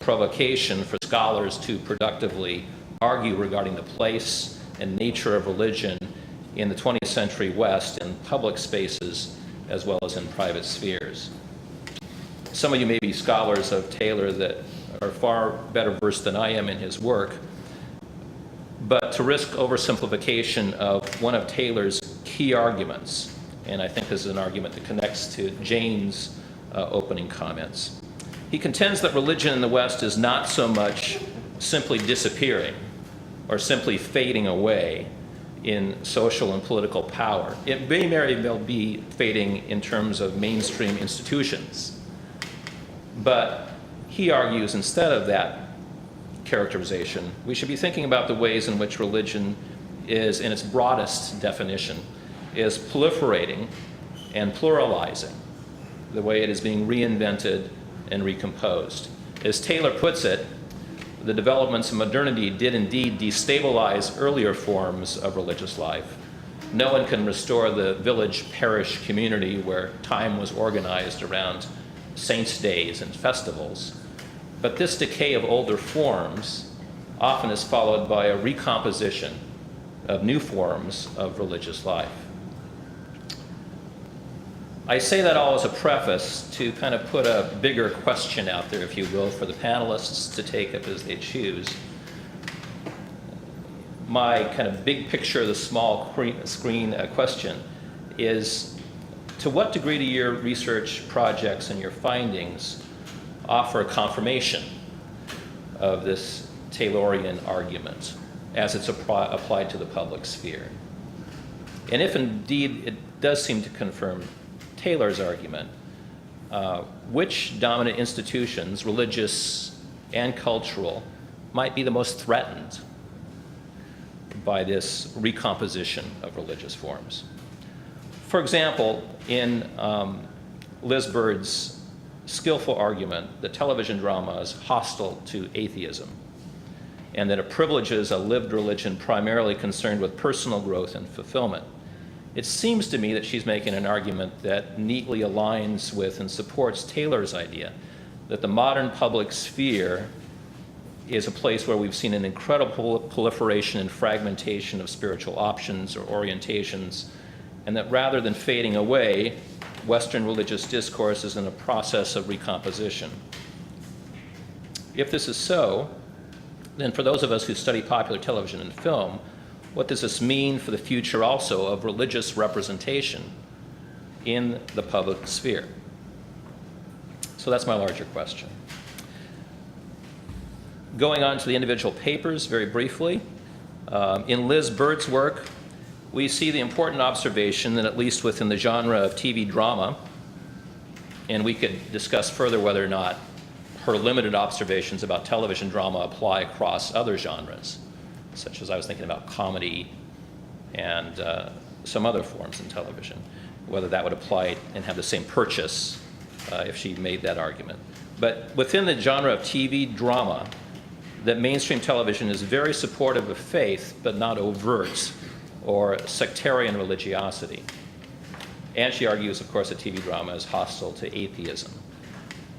provocation for scholars to productively argue regarding the place and nature of religion in the 20th century West in public spaces as well as in private spheres. Some of you may be scholars of Taylor that are far better versed than I am in his work, but to risk oversimplification of one of Taylor's key arguments, and I think this is an argument that connects to Jane's opening comments. He contends that religion in the West is not so much simply disappearing or simply fading away in social and political power. It may very well be fading in terms of mainstream institutions, but he argues instead of that characterization, we should be thinking about the ways in which religion is, in its broadest definition, is proliferating and pluralizing, the way it is being reinvented and recomposed. As Taylor puts it, the developments of modernity did indeed destabilize earlier forms of religious life. No one can restore the village parish community where time was organized around saints' days and festivals. But this decay of older forms often is followed by a recomposition of new forms of religious life. I say that all as a preface to kind of put a bigger question out there, if you will, for the panelists to take up as they choose. My kind of big picture, the small screen question is, to what degree do your research projects and your findings offer a confirmation of this Taylorian argument as it's applied to the public sphere? And if indeed it does seem to confirm Taylor's argument, which dominant institutions, religious and cultural, might be the most threatened by this recomposition of religious forms? For example, in Liz Bird's skillful argument that television drama is hostile to atheism and that it privileges a lived religion primarily concerned with personal growth and fulfillment, it seems to me that she's making an argument that neatly aligns with and supports Taylor's idea that the modern public sphere is a place where we've seen an incredible proliferation and fragmentation of spiritual options or orientations, and that rather than fading away, Western religious discourse is in a process of recomposition. If this is so, then for those of us who study popular television and film, what does this mean for the future also of religious representation in the public sphere? So that's my larger question. Going on to the individual papers very briefly, in Liz Bird's work, we see the important observation that at least within the genre of TV drama, and we could discuss further whether or not her limited observations about television drama apply across other genres, such as I was thinking about comedy and some other forms in television, whether that would apply and have the same purchase if she made that argument. But within the genre of TV drama, that mainstream television is very supportive of faith, but not overt or sectarian religiosity. And she argues, of course, that TV drama is hostile to atheism.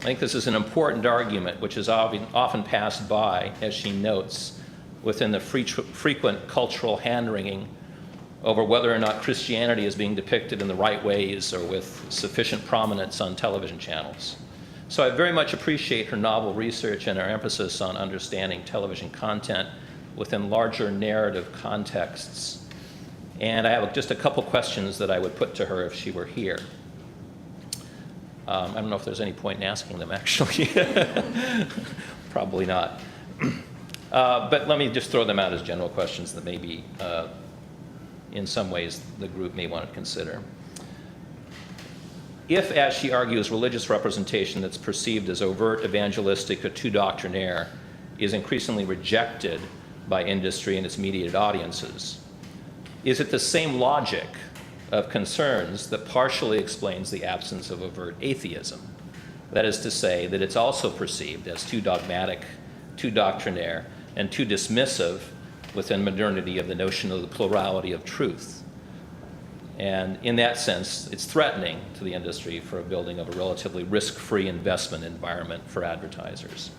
I think this is an important argument which is often passed by, as she notes, within the frequent cultural hand-wringing over whether or not Christianity is being depicted in the right ways or with sufficient prominence on television channels. So I very much appreciate her novel research and her emphasis on understanding television content within larger narrative contexts. And I have just a couple questions that I would put to her if she were here. I don't know if there's any point in asking them, actually. Probably not. But let me just throw them out as general questions that maybe, in some ways, the group may want to consider. If, as she argues, religious representation that's perceived as overt, evangelistic, or too doctrinaire is increasingly rejected by industry and its mediated audiences, is it the same logic of concerns that partially explains the absence of overt atheism? That is to say, that it's also perceived as too dogmatic, too doctrinaire, and too dismissive within modernity of the notion of the plurality of truth. And in that sense, it's threatening to the industry for a building of a relatively risk-free investment environment for advertisers.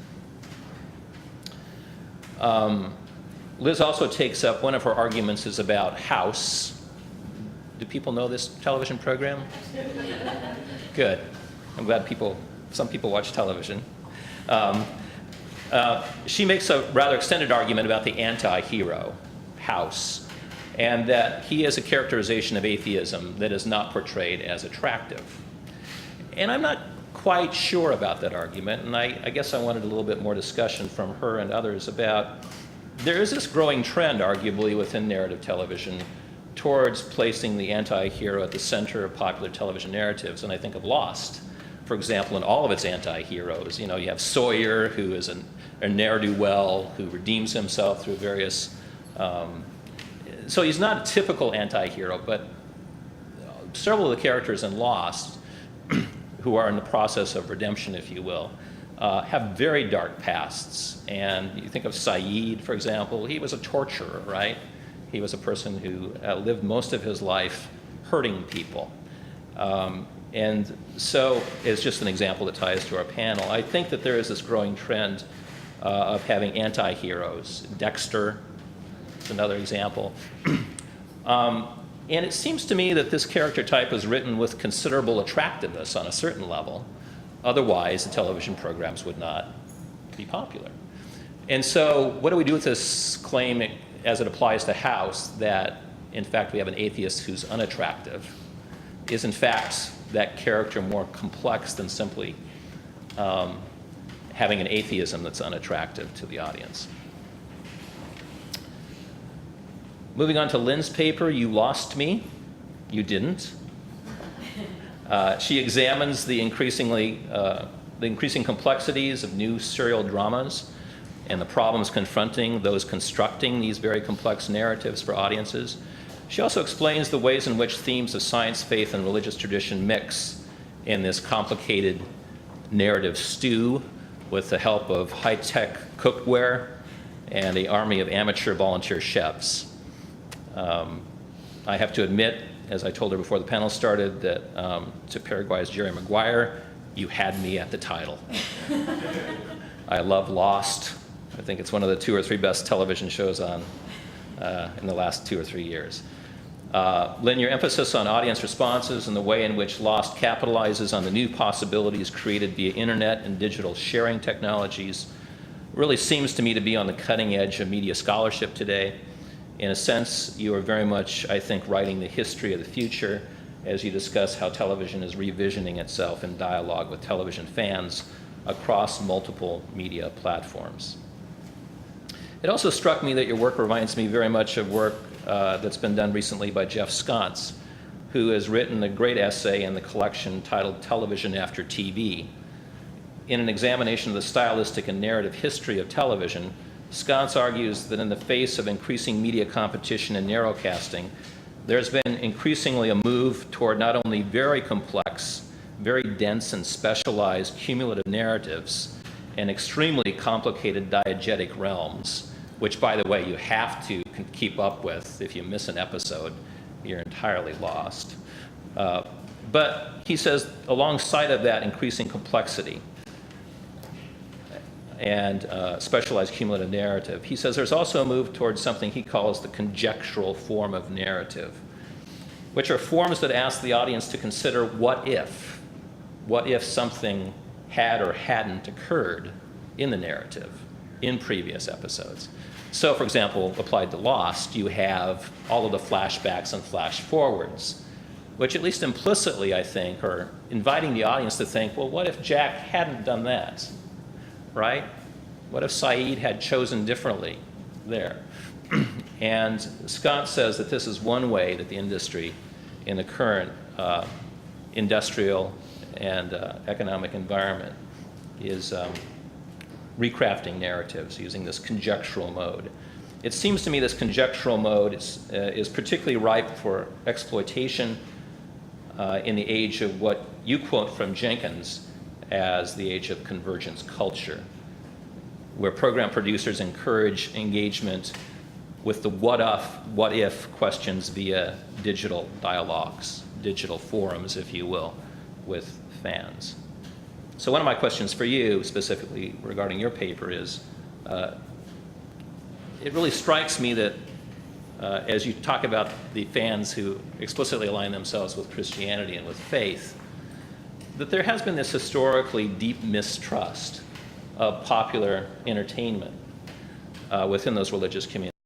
Liz also takes up, one of her arguments is about House. Do people know this television program? Good. I'm glad some people watch television. She makes a rather extended argument about the anti-hero, House, and that he is a characterization of atheism that is not portrayed as attractive. And I'm not quite sure about that argument, and I guess I wanted a little bit more discussion from her and others about, there is this growing trend, arguably, within narrative television towards placing the anti-hero at the center of popular television narratives, and I think of Lost, for example, in all of its anti-heroes. You know, you have Sawyer, who is a ne'er-do-well, who redeems himself through various... so he's not a typical anti-hero, but several of the characters in Lost, who are in the process of redemption, if you will, have very dark pasts. And you think of Saeed, for example. He was a torturer, right? He was a person who lived most of his life hurting people. And so it's just an example that ties to our panel. I think that there is this growing trend of having anti-heroes. Dexter is another example. And it seems to me that this character type was written with considerable attractiveness on a certain level. Otherwise, the television programs would not be popular. And so what do we do with this claim as it applies to House, that in fact we have an atheist who's unattractive? Is in fact that character more complex than simply having an atheism that's unattractive to the audience? Moving on to Lynn's paper, You Lost Me, You Didn't. She examines the increasing complexities of new serial dramas and the problems confronting those constructing these very complex narratives for audiences. She also explains the ways in which themes of science, faith, and religious tradition mix in this complicated narrative stew with the help of high-tech cookware and an army of amateur volunteer chefs. I have to admit, as I told her before the panel started, that to Paraguay's Jerry Maguire, you had me at the title. I love Lost. I think it's one of the 2 or 3 best television shows on in the last 2 or 3 years. Lynn, your emphasis on audience responses and the way in which Lost capitalizes on the new possibilities created via internet and digital sharing technologies really seems to me to be on the cutting edge of media scholarship today. In a sense, you are very much, I think, writing the history of the future as you discuss how television is revisioning itself in dialogue with television fans across multiple media platforms. It also struck me that your work reminds me very much of work that's been done recently by Jeff Sconce, who has written a great essay in the collection titled Television After TV. In an examination of the stylistic and narrative history of television, Sconce argues that in the face of increasing media competition and narrowcasting, there's been increasingly a move toward not only very complex, very dense and specialized cumulative narratives and extremely complicated diegetic realms, which, by the way, you have to keep up with. If you miss an episode, you're entirely lost. But he says, alongside of that increasing complexity and specialized cumulative narrative, he says there's also a move towards something he calls the conjectural form of narrative, which are forms that ask the audience to consider what if something had or hadn't occurred in the narrative in previous episodes. So, for example, applied to Lost, you have all of the flashbacks and flash forwards, which at least implicitly, I think, are inviting the audience to think, well, what if Jack hadn't done that, right? What if Saeed had chosen differently there? And Scott says that this is one way that the industry in the current industrial and economic environment is recrafting narratives using this conjectural mode. It seems to me this conjectural mode is particularly ripe for exploitation in the age of what you quote from Jenkins as the age of convergence culture, where program producers encourage engagement with the what if questions via digital dialogues, digital forums, if you will, with fans. So one of my questions for you, specifically regarding your paper, is it really strikes me that as you talk about the fans who explicitly align themselves with Christianity and with faith, that there has been this historically deep mistrust of popular entertainment within those religious communities.